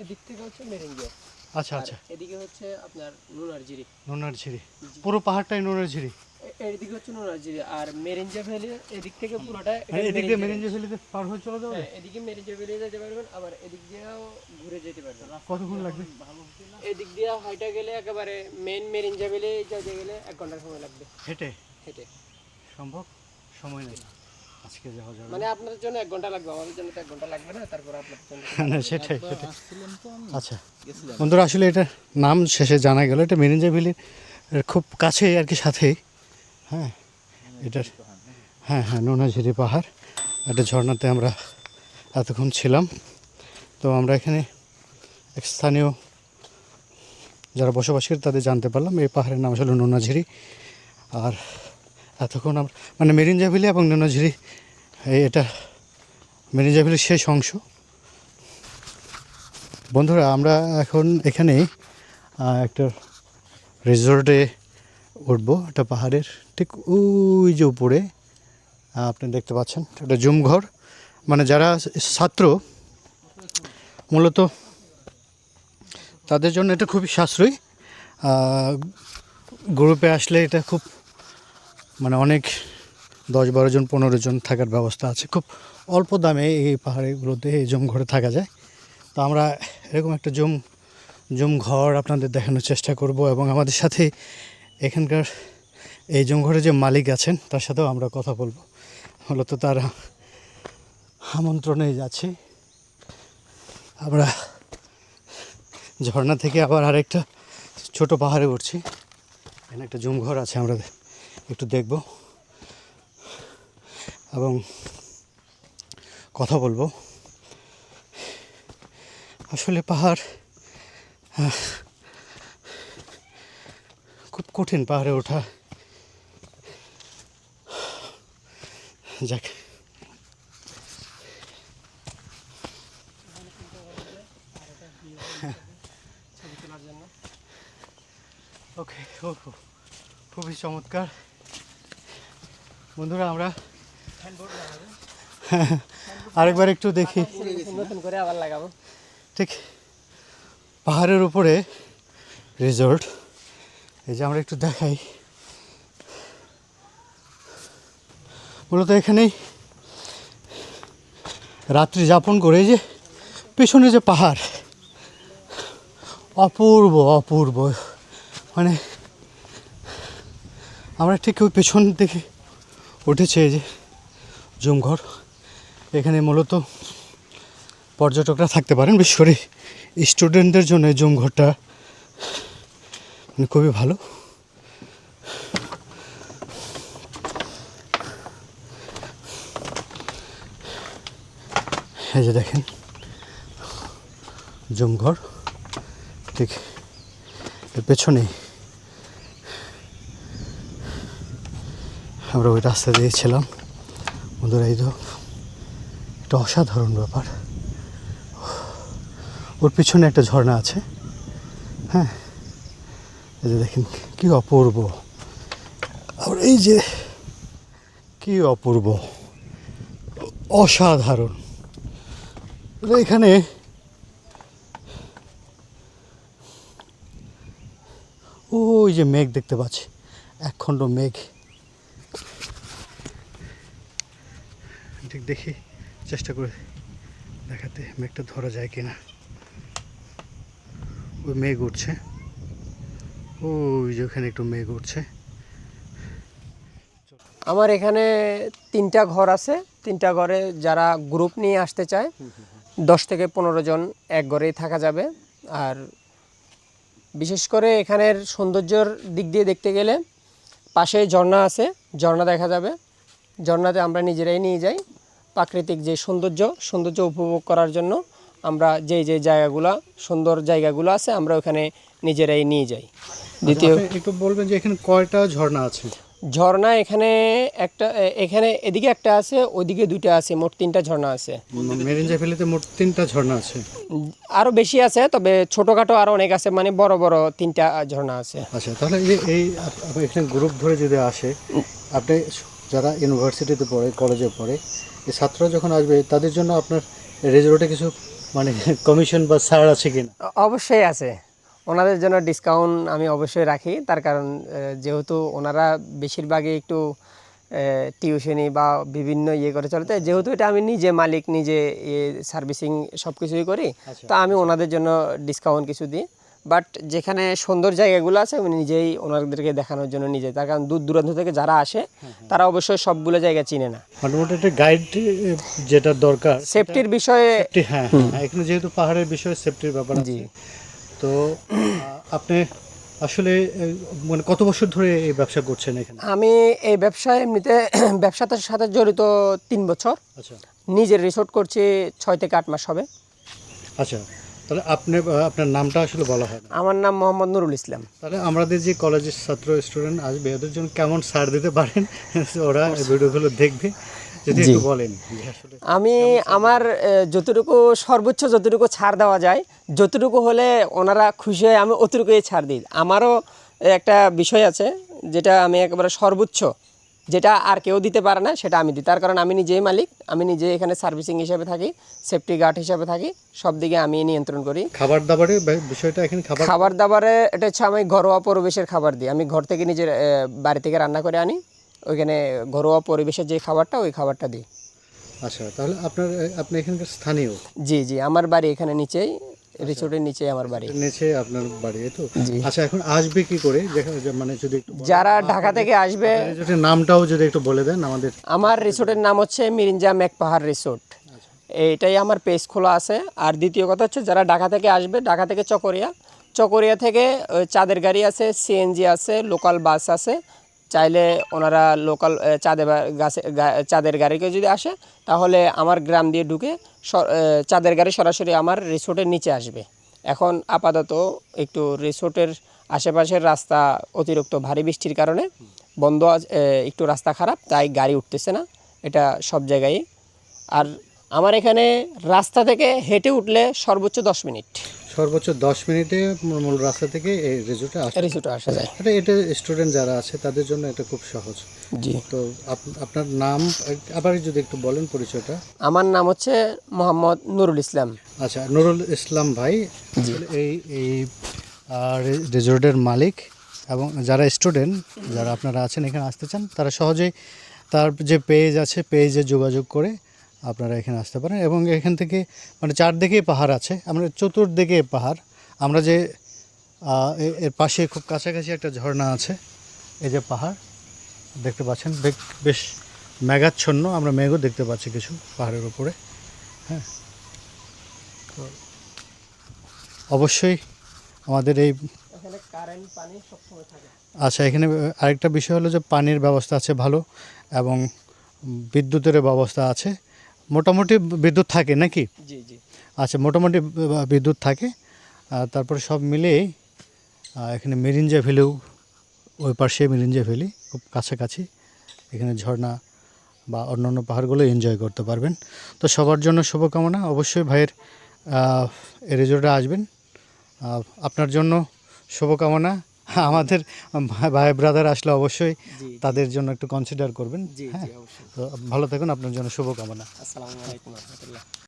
এদিক থেকে হচ্ছে মেরিঞ্জা। আচ্ছা আচ্ছা, এদিকে হচ্ছে আপনার নুনারঝিরি। নুনারঝিরি, পুরো পাহাড়টাই নুনারঝিরি। এদিকে হচ্ছে নুনারঝিরি আর মেরিঞ্জা ভ্যালি এদিক থেকে পুরোটা মানে এদিক দিয়ে মেরিঞ্জা ভ্যালিতে পার হয়ে চলে যাবে? এদিকে মেরিঞ্জা ভ্যালি যেতে পারবেন, আবার এদিক দিয়েও ঘুরে যেতে পারবেন। কতক্ষণ লাগবে? এদিক দিয়ে হাইটা গেলে একেবারে মেইন মেরিঞ্জা ভ্যালি যেতে গেলে 1 ঘন্টা সময় লাগবে। হেঁটে হেঁটে সম্ভব? সময় নেই আজকে যাওয়া যাবে মানে আপনাদের জন্য 1 ঘন্টা লাগবে, আমাদের জন্য তো 1 ঘন্টা লাগবে না। তারপর আপনাদের জন্য না, সেটাই সেটাই। আচ্ছা বন্ধুরা, আসলে এটা নাম শেষে জানা গেল, এটা মেরিঞ্জা ভ্যালির খুব কাছেই আর কি, সাথেই। হ্যাঁ এটার, হ্যাঁ হ্যাঁ, নুনাঝিরি পাহাড়। একটা ঝর্ণাতে আমরা এতক্ষণ ছিলাম। তো আমরা এখানে এক স্থানীয় যারা বসবাস করে তাদের জানতে পারলাম এই পাহাড়ের নাম আসলে নুনাঝিরি। আর এতক্ষণ আমরা মানে মেরিঞ্জা ভ্যালি এবং নুনাঝিরি, এটা মেরিঞ্জা ভ্যালির শেষ অংশ। বন্ধুরা, আমরা এখন এখানে একটা রিসোর্টে উঠবো, একটা পাহাড়ের ঠিক ওই যে উপরে আপনি দেখতে পাচ্ছেন একটা জুম ঘর। মানে যারা ছাত্র মূলত তাদের জন্য এটা খুবই সাশ্রয়ী। গ্রুপে আসলে এটা খুব মানে অনেক 10-12 জন 15 জন থাকার ব্যবস্থা আছে। খুব অল্প দামে এই পাহাড়গুলোতে এই জুম ঘরে থাকা যায়। তো আমরা এরকম একটা জুম ঘর আপনাদের দেখানোর চেষ্টা করব, এবং আমাদের সাথে এখানকার এই জুম ঘরে যে মালিক আছেন তার সাথেও আমরা কথা বলবো। মূলত তার আমন্ত্রণে যাচ্ছি আমরা। ঝর্ণা থেকে আবার আরেকটা ছোট পাহাড়ে উঠছি। এখানে একটা জুম ঘর আছে, আমরা একটু দেখব এবং কথা বলবো। আসলে পাহাড় খুব কঠিন, পাহাড়ে ওঠা। যাক, ওকে, খুবই চমৎকার। বন্ধুরা, আমরা আরেকবার একটু দেখি, নতুন করে আবার লাগাবো। ঠিক পাহাড়ের উপরে রিসোর্ট। এই যে আমরা একটু দেখাই, মূলত এখানেই রাত্রি যাপন করে। এই যে পেছনে যে পাহাড়, অপূর্ব অপূর্ব। মানে আমরা ঠিক ওই পেছন থেকে উঠেছে এই যে জুমঘর। এখানে মূলত পর্যটকরা থাকতে পারেন, বিশেষ করে স্টুডেন্টদের জন্য এই জুমঘরটা মানে খুবই ভালো। এই যে দেখেন জুমঘর, ঠিক এর পেছনেই আমরা ওই রাস্তা দিয়েছিলাম। বন্ধুরা, এই তো একটা অসাধারণ ব্যাপার। ওর পিছনে একটা ঝর্ণা আছে। হ্যাঁ, এই যে দেখেন কি অপূর্ব। আর এই যে কি অপূর্ব, অসাধারণ। এখানে ওই যে মেঘ দেখতে পাচ্ছি, একখণ্ড মেঘ। ঠিক দেখি, চেষ্টা করে দেখাতে মেঘটা ধরা যায় কিনা। ওই মেঘ উঠছে, ওই যে ওখানে একটু মেঘ উঠছে। আমার এখানে 3টা ঘর আছে। 3টা ঘরে যারা গ্রুপ নিয়ে আসতে চায় 10 থেকে 15 জন এক ঘরেই থাকা যাবে। আর বিশেষ করে এখানের সৌন্দর্যর দিক দিয়ে দেখতে গেলে পাশে ঝর্ণা আছে, ঝর্ণা দেখা যাবে। ঝর্ণাতে আমরা নিজেরাই নিয়ে যাই। প্রাকৃতিক যে সৌন্দর্য উপভোগ করার জন্য আমরা যে জায়গাগুলো সুন্দর জায়গাগুলো আছে আমরা ওখানে নিজেরাই নিয়ে যাই। দ্বিতীয়, একটু বলবেন যে এখানে কয়টা ঝর্ণা আছে? ঝর্ণা এখানে এদিকে একটা আছে, ওইদিকে 2টা আছে, মোট 3টা ঝর্ণা আছে। মেরিঞ্জা ভ্যালিতে মোট 3টা ঝর্ণা আছে? আরও বেশি আছে, তবে ছোটোখাটো আরও অনেক আছে, মানে বড় বড় 3টা ঝর্ণা আছে। আচ্ছা, তাহলে এই এখানে গ্রুপ ধরে যদি আসে, আপনি যারা ইউনিভার্সিটিতে পড়ে, কলেজে পড়ে, এই ছাত্ররা যখন আসবে তাদের জন্য আপনার রিসোর্টে কিছু মানে কমিশন বা ছাড় আছে কিনা? অবশ্যই আছে, ওনাদের জন্য ডিসকাউন্ট আমি অবশ্যই রাখি। তার কারণ যেহেতু ওনারা বেশিরভাগই একটু টিউশনি বা বিভিন্ন ইয়ে করে চলতে, যেহেতু এটা আমি নিজে মালিক, নিজে সার্ভিসিং সব কিছুই করি, তো আমি ওনাদের জন্য ডিসকাউন্ট কিছু দিই। বাট যেখানে সুন্দর জায়গাগুলো আছে আমি নিজেই ওনাদেরকে দেখানোর জন্য নিজে, তার কারণ দূর দূরান্ত থেকে যারা আসে তারা অবশ্যই সবগুলো জায়গা চিনে না। মোটামুটি একটা গাইড যেটা দরকার সেফটির বিষয়ে হ্যাঁ, এখানে যেহেতু পাহাড়ের বিষয়ে সেফটির ব্যাপার আছে। তো আপনি আসলে মানে কত বছর ধরে এই ব্যবসা করছেন এখানে? আমি এই ব্যবসায় এমনিতে ব্যবসাটার সাথে জড়িত 3 বছর। আচ্ছা নিজের রিসোর্ট করছি 6 থেকে 8 মাস হবে। আচ্ছা, তাহলে আপনার নামটা আসলে বলা হয় না। আমার নাম মোহাম্মদ নুরুল ইসলাম। তাহলে আমাদের যে কলেজের ছাত্র স্টুডেন্ট আসবে ওদের জন্য কেমন ছাড় দিতে পারেন? ওরা ভিডিওগুলো দেখবে, যদি একটু বলেন যে আসলে। আমি আমার যতটুকু সর্বোচ্চ যতটুকু ছাড় দেওয়া যায়, যতটুকু হলে ওনারা খুশি হয় আমি অতটুকুই ছাড় দিই। আমারও একটা বিষয় আছে যেটা আমি একেবারে সর্বোচ্চ, যেটা আর কেউ দিতে পারে না, সেটা আমি দিই। তার কারণ আমি নিজেই মালিক, আমি নিজে এখানে সার্ভিসিং হিসাবে থাকি, সেফটি গার্ড হিসাবে থাকি, সব দিকে আমি নিয়ন্ত্রণ করি। খাবার দাবারের বিষয়টা এখানে খাবার দাবারে এটা হচ্ছে আমি ঘরোয়া পরিবেশের খাবার দিই। আমি ঘর থেকে নিজের বাড়ি থেকে রান্না করে আনি, ওইখানে ঘরোয়া পরিবেশের যে খাবারটা ওই খাবারটা দিই। আচ্ছা, তাহলে আপনি এখানকার স্থানীয়? জি জি, আমার বাড়ি এখানে নিচেই, রিসোর্টের নিচেই আমার বাড়ি। নিচে আপনার বাড়ি, এই তো? আচ্ছা, এখন আসবে কি করে, মানে যদি একটু যারা ঢাকা থেকে আসবে, রিসোর্টের নামটাও যদি একটু বলে দেন আমাদের। আমার রিসোর্টের নাম হচ্ছে মিরিঞ্জা মেঘপাহাড় রিসোর্ট, এইটাই আমার পেজ খোলা আছে। আর দ্বিতীয় কথা হচ্ছে যারা ঢাকা থেকে আসবে, ঢাকা থেকে চকরিয়া থেকে চাঁদের গাড়ি আছে, সিএনজি আছে, লোকাল বাস আছে। চাইলে ওনারা লোকাল চাঁদের গাড়িকে যদি আসে তাহলে আমার গ্রাম দিয়ে ঢুকে চাঁদের গাড়ি সরাসরি আমার রিসোর্টের নিচে আসবে। এখন আপাতত একটু রিসোর্টের আশেপাশের রাস্তা অতিরিক্ত ভারী বৃষ্টির কারণে বন্ধ একটু রাস্তা খারাপ, তাই গাড়ি উঠতেছে না, এটা সব জায়গায়। আর আমার এখানে রাস্তা থেকে হেঁটে উঠলে সর্বোচ্চ 10 মিনিট। সর্বোচ্চ 10 মিনিটে মূল রাস্তা থেকে এই রিসোর্টে আসা যায়। এটা স্টুডেন্ট যারা আছে তাদের জন্য এটা খুব সহজ। জি। তো আপনার নাম আবার যদি একটু বলেন, পরিচয়টা? আমার নাম হচ্ছে মোহাম্মদ নুরুল ইসলাম। আচ্ছা, নুরুল ইসলাম ভাই এই রিসোর্টের মালিক। এবং যারা স্টুডেন্ট, যারা আপনারা আছেন এখানে আসতে চান, তারা সহজেই তার যে পেজ আছে পেজে যোগাযোগ করে আপনারা এখানে আসতে পারেন। এবং এখান থেকে মানে চারদিকেই পাহাড় আছে, আমরা চতুর্দিকে পাহাড়। আমরা যে এর পাশে খুব কাছাকাছি একটা ঝর্ণা আছে, এই যে পাহাড় দেখতে পাচ্ছেন, বেশ মেঘাচ্ছন্ন, আমরা মেঘও দেখতে পাচ্ছি কিছু পাহাড়ের উপরে। হ্যাঁ, তো অবশ্যই আমাদের এই আচ্ছা, এখানে আরেকটা বিষয় হলো যে পানির ব্যবস্থা আছে ভালো, এবং বিদ্যুতের ব্যবস্থা আছে। মোটামুটি বিদ্যুৎ থাকে নাকি? জি জি। আচ্ছা, মোটামুটি বিদ্যুৎ থাকে। তারপরে সব মিলিয়ে এখানে মিরিঞ্জা ভ্যালিও, ওই পাশে মিরিঞ্জা ভ্যালি খুব কাছাকাছি। এখানে ঝর্ণা বা অন্যান্য পাহাড়গুলো এনজয় করতে পারবেন। তো সবার জন্য শুভকামনা। অবশ্যই ভাইয়ের এই রিসোর্টে আসবেন, আপনার জন্য শুভকামনা। আমাদের ভাই ব্রাদার আসলে অবশ্যই তাদের জন্য একটু কনসিডার করবেন। হ্যাঁ, তো ভালো থাকুন, আপনার জন্য শুভকামনা। আসসালামু আলাইকুম ওয়া রাহমাতুল্লাহ।